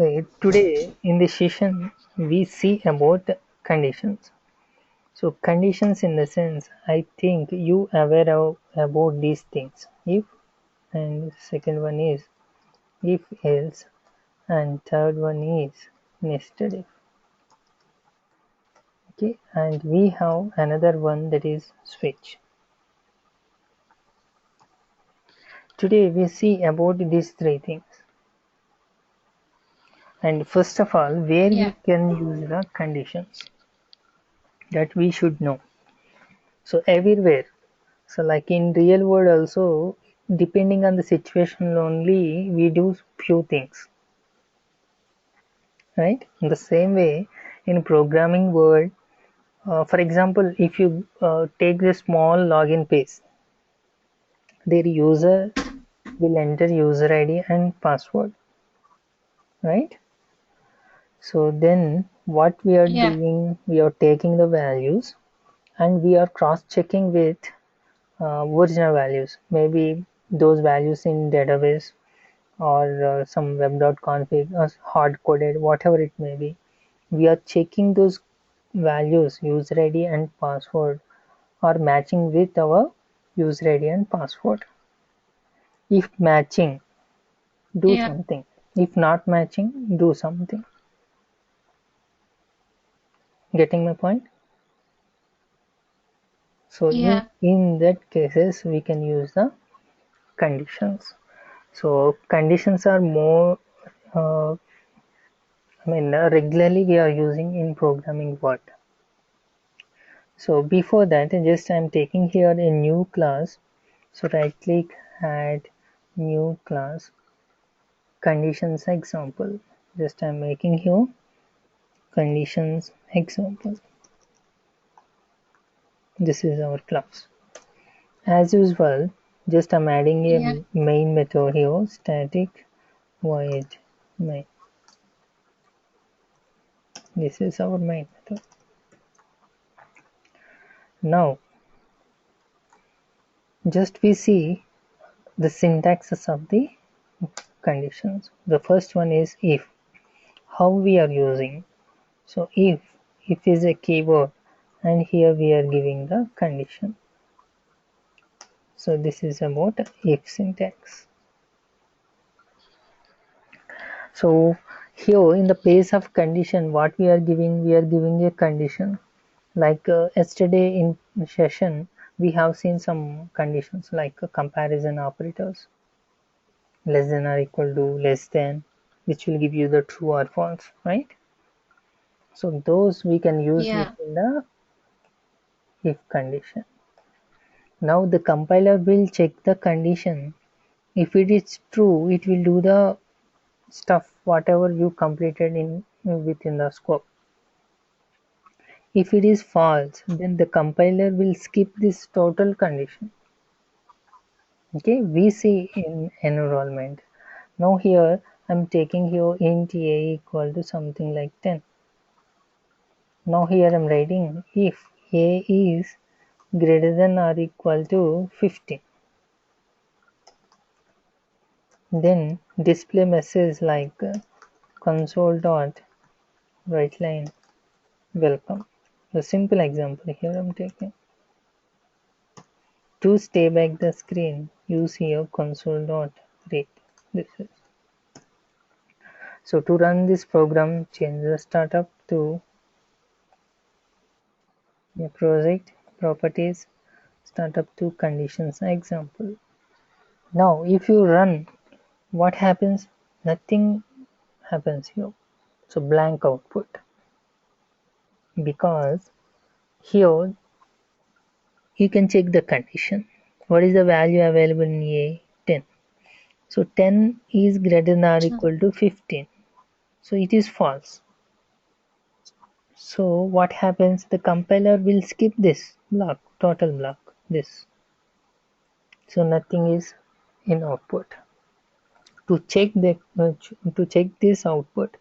Today in this session we see about conditions. So conditions in the sense I think you aware of about these things. If and second one is if else and third one is nested if. Okay, and we have another one that is switch. Today we see about these three things. And first of all, where we can use the conditions that we should know. So everywhere. So like in real world also, depending on the situation only, we do few things, right? In the same way, in programming world, for example, if you take the small login page, their user will enter user ID and password, right? So then what we are doing, we are taking the values and we are cross-checking with original values, maybe those values in database or some web.config or hard coded, whatever it may be. We are checking those values, user ID and password are matching with our user ID and password. If matching, do something. If not matching, do something. Getting my point? So in that cases, we can use the conditions. So conditions are more regularly we are using in programming world. So before that, just I'm taking here a new class. So right click, add new class, conditions example. Just I'm making here conditions example. This is our class. As usual, just I'm adding a main method here, static void main. This is our main method. Now, just we see the syntaxes of the conditions. The first one is if. How we are using. So if is a keyword and here we are giving the condition. So this is about if syntax. So here in the place of condition, what we are giving a condition. Like yesterday in session, we have seen some conditions like comparison operators, less than or equal to, less than, which will give you the true or false, right? So those we can use within the if condition. Now the compiler will check the condition. If it is true, it will do the stuff whatever you completed in within the scope. If it is false, then the compiler will skip this total condition. Okay, we see in enrollment. Now here I'm taking here int a equal to something like 10. Now here I'm writing if a is greater than or equal to 15. Then display message like console dot writeline welcome. The simple example here I'm taking. To stay back the screen, use here console dot read. This is. So to run this program, change the startup to a project properties startup to conditions example. Now if you run, what happens? Nothing happens here. So blank output, because here you can check the condition. What is the value available in A? 10. So 10 is greater than or equal to 15. So it is false. So what happens? The compiler will skip this block, total block, this. So nothing is in output. To check this output,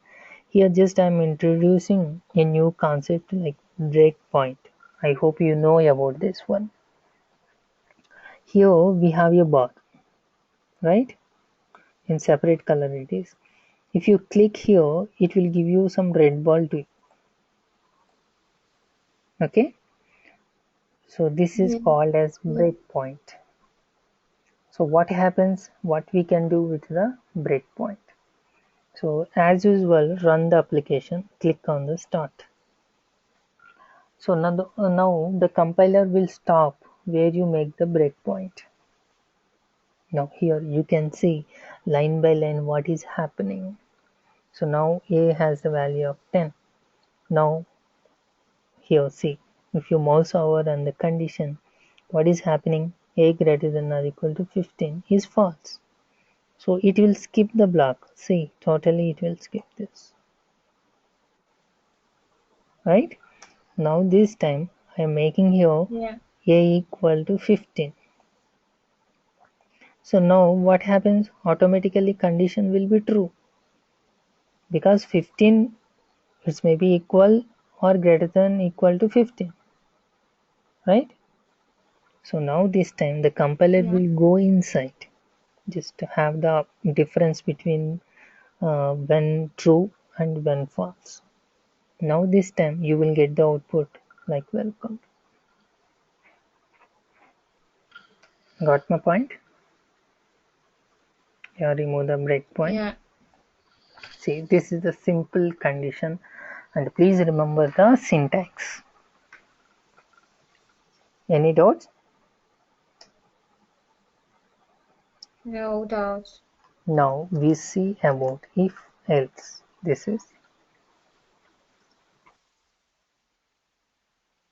here just I am introducing a new concept like breakpoint. I hope you know about this one. Here we have a bar, right? In separate color it is. If you click here, it will give you some red ball to it. Okay, so this is called as breakpoint. So what happens, what we can do with the breakpoint? So as usual, run the application, click on the start. So now the compiler will stop where you make the breakpoint. Now here you can see line by line what is happening. So now A has the value of 10. Now here see, if you mouse over on the condition, what is happening? A greater than or equal to 15 is false. So it will skip the block. See, totally it will skip this. Right? Now this time I am making here A equal to 15. So now what happens? Automatically condition will be true. Because 15 is maybe equal or greater than equal to 15. Right? So now this time the compiler will go inside just to have the difference between when true and when false. Now this time you will get the output like welcome. Got my point? Yeah, remove the breakpoint. Yeah. See, this is the simple condition, and please remember the syntax. Any doubts? No doubts. Now we see about if else. This is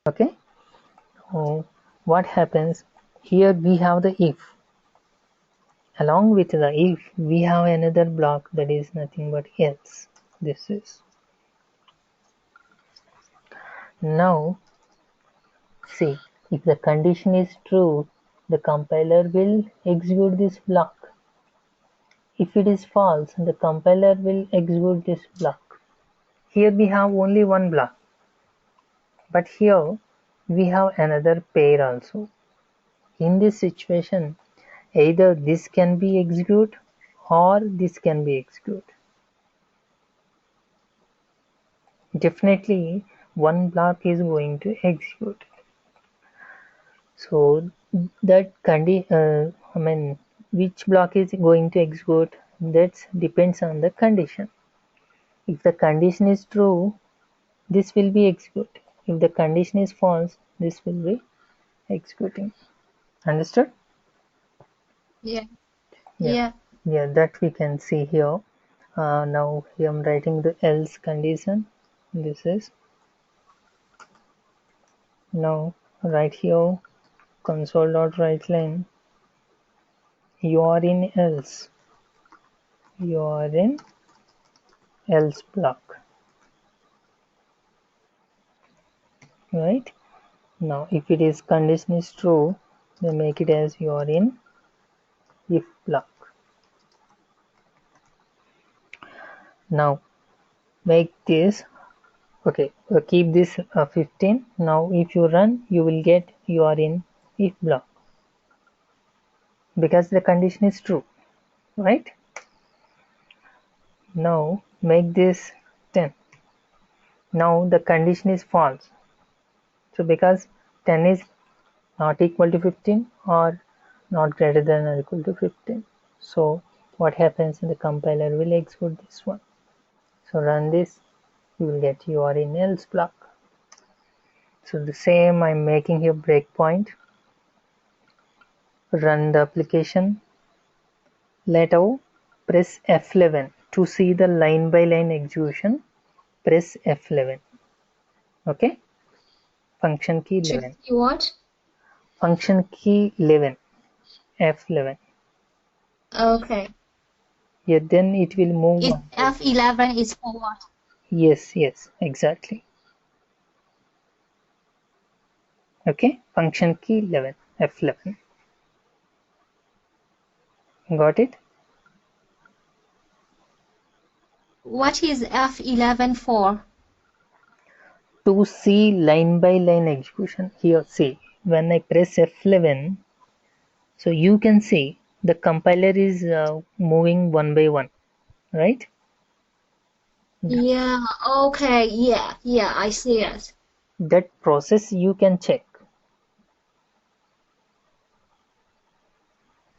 okay. Oh, what happens here? We have the if. Along with the if, we have another block that is nothing but else. This is now see, if the condition is true, the compiler will execute this block. If it is false, the compiler will execute this block. Here we have only one block, but here we have another pair also. In this situation, either this can be executed or this can be executed. Definitely one block is going to execute. So that which block is going to execute, that depends on the condition. If the condition is true, this will be executed. If the condition is false, this will be executing. Understood? Yeah. Yeah. Yeah, that we can see here. Now here I'm writing the else condition. This is now right here console.writeLine. You are in else. You are in else block. Right? Now if it is condition is true, then make it as you are in if block. Now make this okay, keep this 15. Now if you run, you will get you are in if block because the condition is true, right? Now make this 10. Now the condition is false, so because 10 is not equal to 15 or not greater than or equal to 15, so what happens, the compiler will execute this one. So run this, you will get you are in else block. So the same I'm making here breakpoint. Run the application. Later press F11 to see the line by line execution. Press F11. Okay, function key 11. What? Function key 11. F11. Okay. Yeah, then it will move on. F11 is for what? Yes, exactly. Okay, function key 11. F11. Got it? What is F11 for? To see line by line execution. Here, see, when I press F11, so you can see the compiler is moving one by one, right? Yeah, okay, yeah, I see it. That process you can check.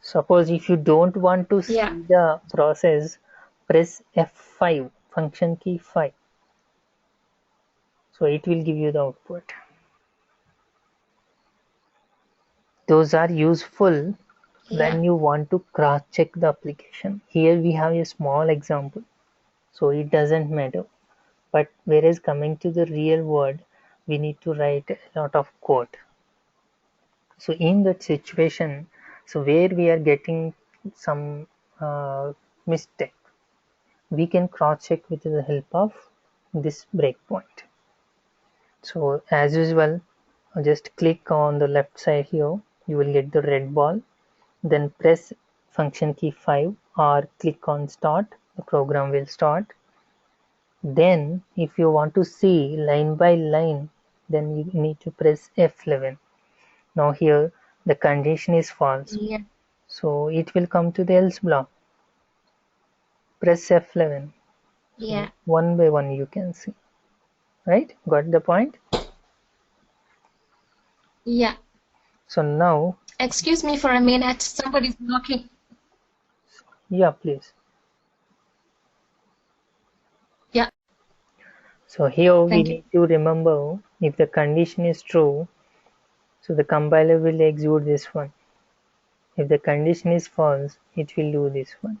Suppose if you don't want to Yeah, see the process, press F5, function key 5. So it will give you the output. Those are useful yeah, when you want to cross check the application. Here we have a small example, so it doesn't matter. But whereas coming to the real world, we need to write a lot of code. So in that situation, so where we are getting some mistake, we can cross check with the help of this breakpoint. So as usual, just click on the left side here, you will get the red ball, then press function key 5 or click on start, the program will start. Then if you want to see line by line, then you need to press F11. Now here the condition is false, yeah, so it will come to the else block. Press F11. So yeah, one by one you can see. Right? Got the point? yeah. So now, Excuse me for a minute, somebody's knocking. yeah, please. Yeah, So here we thank you. need to remember if the condition is true, so the compiler will execute this one. If the condition is false, it will do this one.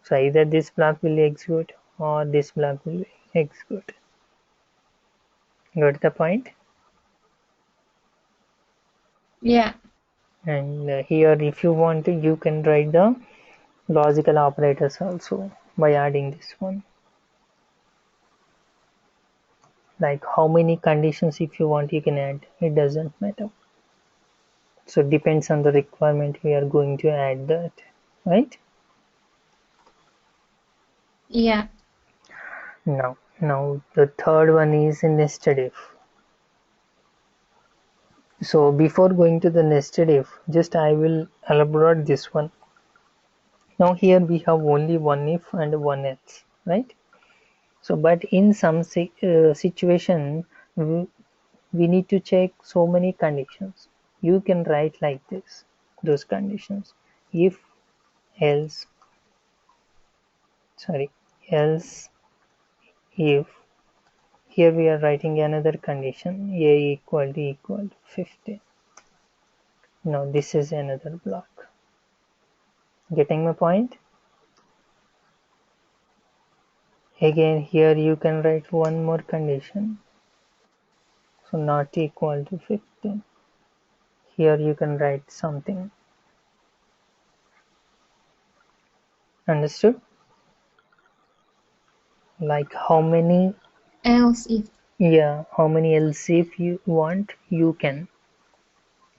So either this block will execute or this block will execute. Got the point? Yeah, And here if you want to, you can write the logical operators also by adding this one. Like how many conditions if you want you can add, it doesn't matter. So depends on the requirement we are going to add that, right? yeah, Now the third one is nested if. So before going to the nested if, just I will elaborate this one. Now here we have only one if and one else, right? So but in some situation we need to check so many conditions. You can write like this, those conditions. If, else, sorry, else, if. Here we are writing another condition, a equal to 50. Now this is another block. Getting my point? Again here you can write one more condition. So not equal to 15. Here you can write something. Understood? Like how many, else if. yeah, how many else if you want, you can.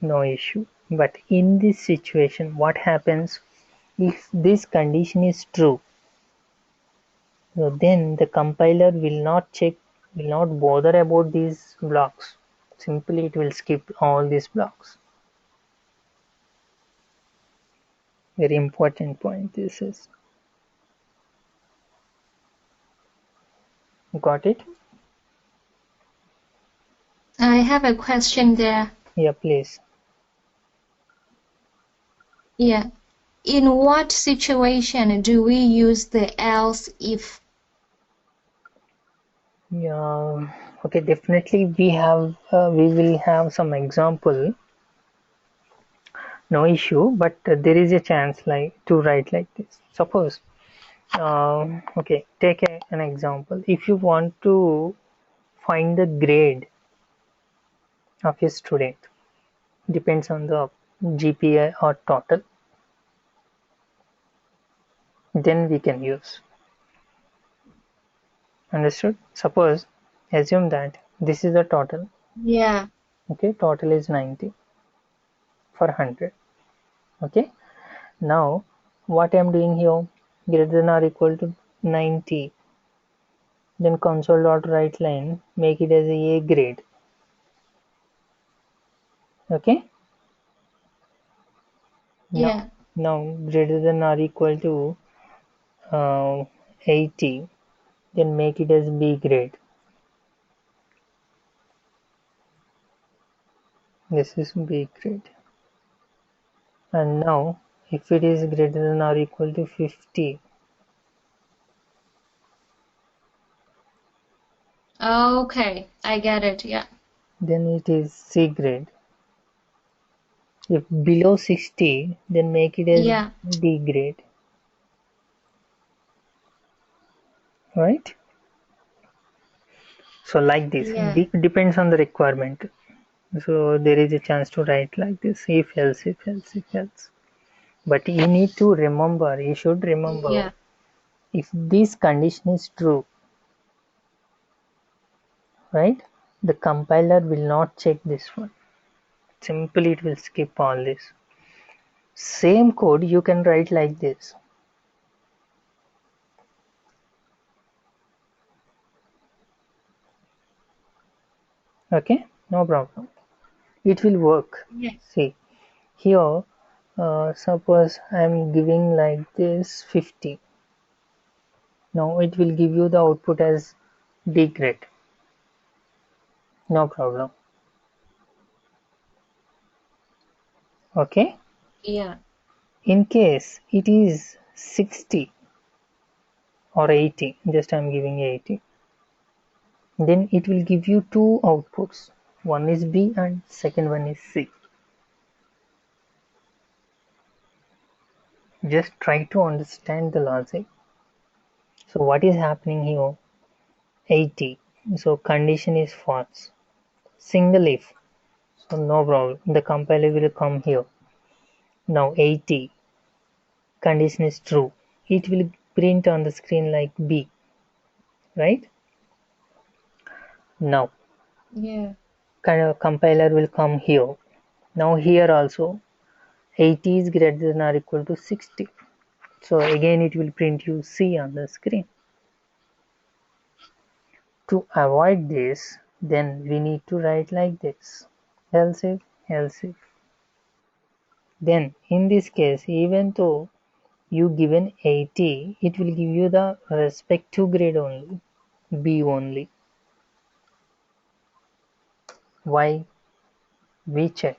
No issue. But in this situation, what happens if this condition is true? So then the compiler will not check, will not bother about these blocks. Simply it will skip all these blocks. Very important point this is. Got it? I have a question there. Yeah, please. Yeah. In what situation do we use the else if? Yeah, okay, definitely we will have some example, no issue, but there is a chance like to write like this. Suppose, okay, take an example. If you want to find the grade of a student, depends on the GPA or total, then we can use. Understood? Suppose, assume that this is the total. Yeah, Okay, total is 90 for 100. Okay, now what I am doing here, greater than or equal to 90, then console dot write line, make it as a grade. Okay, now yeah, now greater than or equal to uh, 80, then make it as B grade. This is B grade. And now if it is greater than or equal to 50, Okay, I get it. Yeah. then it is C grade. If below 60, then make it as Yeah. D grade. Right? So like this, Yeah. depends on the requirement. So there is a chance to write like this: if else, if else, if else. But you need to remember, you should remember, Yeah. if this condition is true, right, the compiler will not check this one. Simply it will skip all this. Same code you can write like this. Okay, no problem. It will work. Yeah. See, here, suppose I am giving like this 50. Now it will give you the output as D grade. No problem. Okay. Yeah. In case it is 60 or 80, just I'm giving 80, then it will give you two outputs. One is B and second one is C. Just try to understand the logic. So what is happening here? 80. So condition is false. Single if. So no problem. The compiler will come here. Now 80. Condition is true. It will print on the screen like B. Right? Now Yeah. compiler will come here. Now here also 80 is greater than or equal to 60. So again it will print you C on the screen. To avoid this, then we need to write like this: else if, else if. Then in this case, even though you given 80, it will give you the respective grade only, B only. Why? We check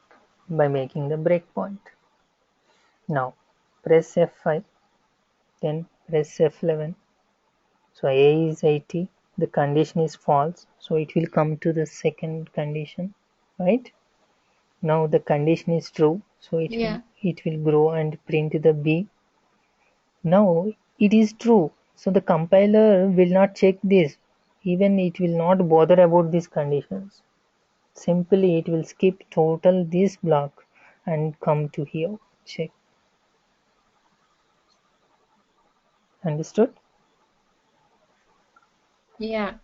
by making the breakpoint. Now press F5, then press F11. So A is 80, the condition is false, so it will come to the second condition, right? Now the condition is true, so Yeah. it will grow and print the B. Now it is true, so the compiler will not check this, even it will not bother about these conditions. Simply it will skip total this block and come to here, check. Understood? Yeah.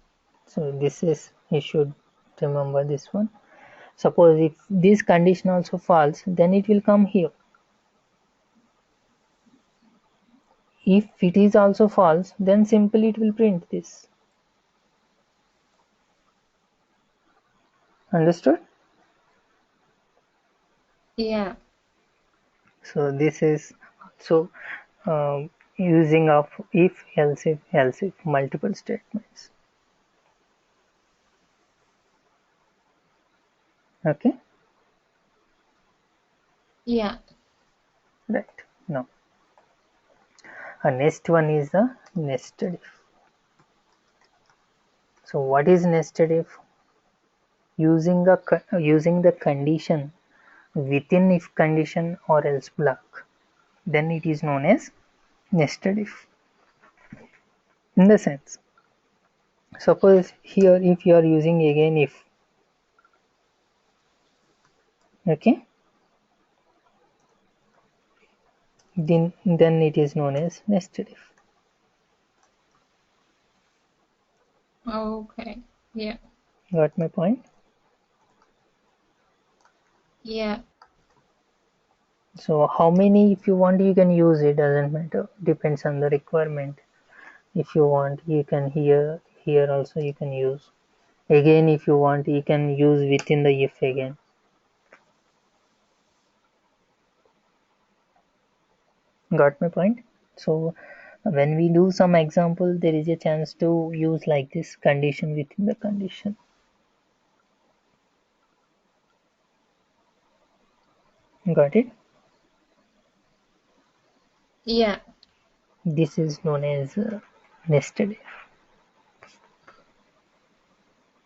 So this is, you should remember this one. Suppose if this condition also false, then it will come here. If it is also false, then simply it will print this. Understood? Yeah. So this is also using of if, else if, multiple statements. Okay, Yeah. right. Now, next one is the nested if. So what is nested if? Using the condition within if condition or else block, then it is known as nested if. In the sense, suppose here if you are using again if, okay, then it is known as nested if. Okay. Yeah. Got my point? Yeah. So how many if you want you can use, it doesn't matter, depends on the requirement. If you want you can here also you can use. Again if you want you can use within the if again. Got my point? So When we do some example, there is a chance to use like this condition within the condition. Got it? Yeah. This is known as nested if.